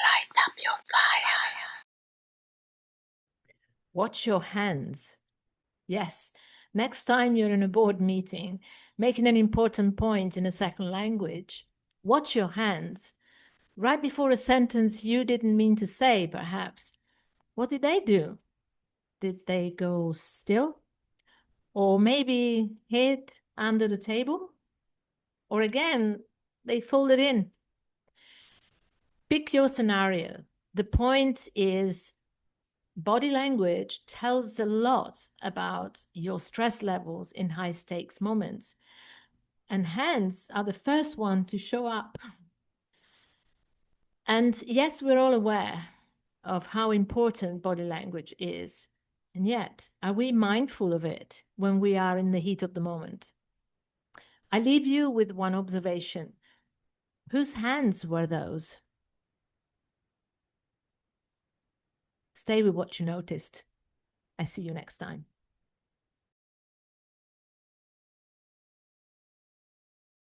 Light up your fire. Watch your hands. Yes, next time you're in a board meeting, making an important point in a second language, watch your hands. Right before a sentence you didn't mean to say, perhaps. What did they do? Did they go still? Or maybe hid under the table? Or again, they folded in. Pick your scenario. The point is, body language tells a lot about your stress levels in high stakes moments. And hands are the first one to show up. And yes, we're all aware of how important body language is. And yet, are we mindful of it when we are in the heat of the moment? I leave you with one observation. Whose hands were those? Stay with what you noticed. I see you next time.